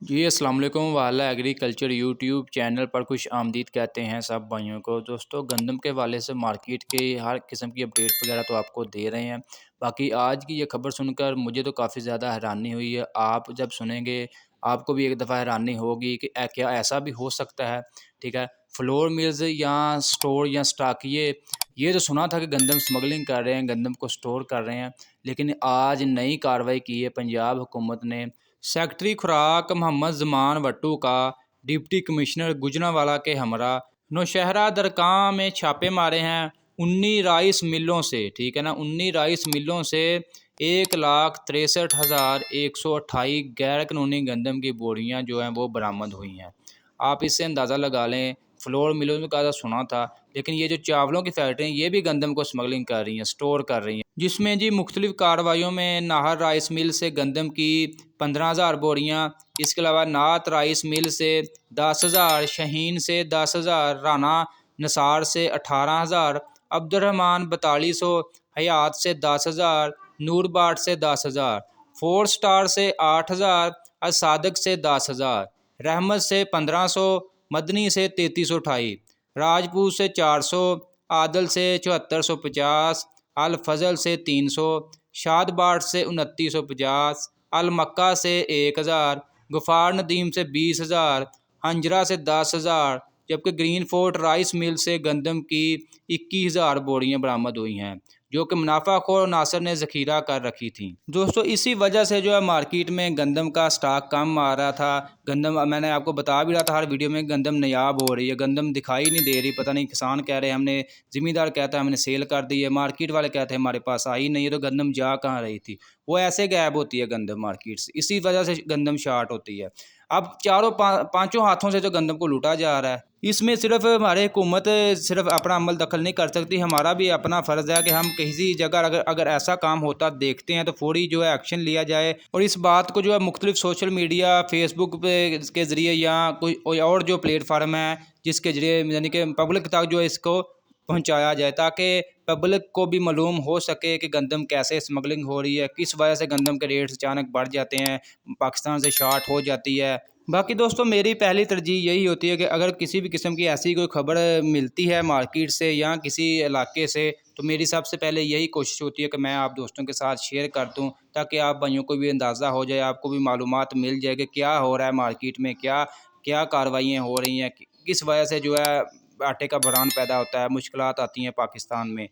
जी अस्सलाम वालेकुम वाला एग्रीकल्चर यूट्यूब चैनल पर खुश आमदीद कहते हैं सब भाइयों को। दोस्तों गंदम के हवाले से मार्केट के हर किस्म की अपडेट वगैरह तो आपको दे रहे हैं। बाकी आज की ये खबर सुनकर मुझे तो काफ़ी ज़्यादा हैरानी हुई है। आप जब सुनेंगे आपको भी एक दफ़ा हैरानी होगी कि क्या ऐसा भी हो सकता है। ठीक है, फ्लोर मिल्स या स्टोर या स्टाकिए ये तो सुना था कि गंदम स्मगलिंग कर रहे हैं, गंदम को स्टोर कर रहे हैं। लेकिन आज नई कार्रवाई की है पंजाब हुकूमत ने। सेक्रेटरी खुराक मोहम्मद जमान वट्टू का डिप्टी कमिश्नर गुजरांवाला के हमरा नौशहरा दरगाह में छापे मारे हैं 19 राइस मिलों से। ठीक है ना, 19 राइस मिलों से 1,63,128 गैर कानूनी गंदम की बोरियां जो हैं वो बरामद हुई हैं। आप इससे अंदाज़ा लगा लें। फ्लोर मिलों का तो सुना था, लेकिन ये जो चावलों की फैक्ट्री हैं ये भी गंदम को स्मगलिंग कर रही हैं, स्टोर कर रही हैं, जिसमें जी मुख्तलिफ कार्रवाइयों में नाहर राइस मिल से गंदम की 15,000 बोरियाँ, इसके अलावा नात राइस मिल से 10,000, शहीन से 10,000, राना नसार से 18,000, अब्दुलरहमान 4200, हयात से 10,000, नूरबाट से 10,000, फोर स्टार से 8,000, असादक से 10,000, रहमत से 1,500, मदनी से 3,328, राजपूत से 400, आदल से 7,450, अल फजल से 300, शादबाट से 2,950, अल मक्का से 1,000, गफ़ार नदीम से 20,000, हंजरा से 10,000, जबकि ग्रीन फोर्ट राइस मिल से गंदम की 21,000 बोरियां बरामद हुई हैं, जो कि मुनाफाखोर नासर ने ज़ख़ीरा कर रखी थी। दोस्तों इसी वजह से जो है मार्केट में गंदम का स्टॉक कम आ रहा था। गंदम मैंने आपको बता भी रहा था हर वीडियो में, गंदम नायाब हो रही है, गंदम दिखाई नहीं दे रही। पता नहीं किसान कह रहे हैं हमने, ज़मींदार कहता है हमने सेल कर दी है, मार्केट वाले कहते हैं हमारे पास आई नहीं है। तो गंदम जा कहाँ रही थी, वो ऐसे गायब होती है गंदम मार्केट से, इसी वजह से गंदम शार्ट होती है। अब चारों पांचों हाथों से जो गंदम को लूटा जा रहा है, इसमें सिर्फ हमारी हुकूमत सिर्फ अपना अमल दखल नहीं कर सकती, हमारा भी अपना फ़र्ज़ है कि हम किसी जगह अगर ऐसा काम होता देखते हैं तो फौरी जो है एक्शन लिया जाए। और इस बात को जो है मुख्तलिफ सोशल मीडिया, फेसबुक पे के ज़रिए या कोई और जो प्लेटफार्म है जिसके ज़रिए यानी कि पब्लिक तक जो है इसको पहुंचाया जाए, ताकि पब्लिक को भी मालूम हो सके कि गंदम कैसे स्मगलिंग हो रही है, किस वजह से गंदम के रेट्स अचानक बढ़ जाते हैं, पाकिस्तान से शार्ट हो जाती है। बाकी दोस्तों मेरी पहली तरजीह यही होती है कि अगर किसी भी किस्म की ऐसी कोई ख़बर मिलती है मार्केट से या किसी इलाके से, तो मेरी सबसे पहले यही कोशिश होती है कि मैं आप दोस्तों के साथ शेयर कर दूं, ताकि आप भाइयों को भी अंदाज़ा हो जाए, आपको भी मालूमात मिल जाए कि क्या हो रहा है मार्केट में, क्या क्या कार्रवाइयाँ हो रही हैं, किस वजह से जो है आटे का बहरान पैदा होता है, मुश्किलात आती हैं पाकिस्तान में।